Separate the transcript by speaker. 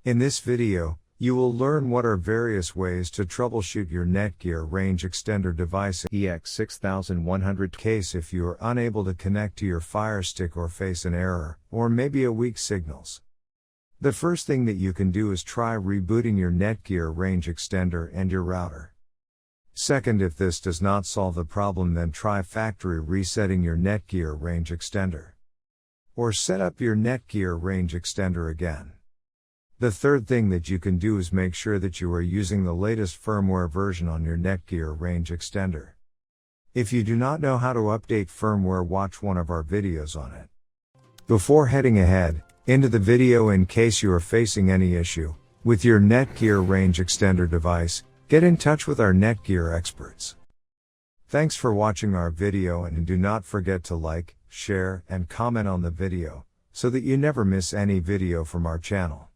Speaker 1: In this video, you will learn what are various ways to troubleshoot your Netgear range extender device EX6120 case if you are unable to connect to your Firestick or face an error, or maybe a weak signals. The first thing that you can do is try rebooting your Netgear range extender and your router. Second, if this does not solve the problem, then try factory resetting your Netgear range extender. Or set up your Netgear range extender again. The third thing that you can do is make sure that you are using the latest firmware version on your Netgear range extender. If you do not know how to update firmware, watch one of our videos on it. Before heading ahead into the video, in case you are facing any issue with your Netgear range extender device, get in touch with our Netgear experts. Thanks for watching our video, and do not forget to like, share, and comment on the video, so that you never miss any video from our channel.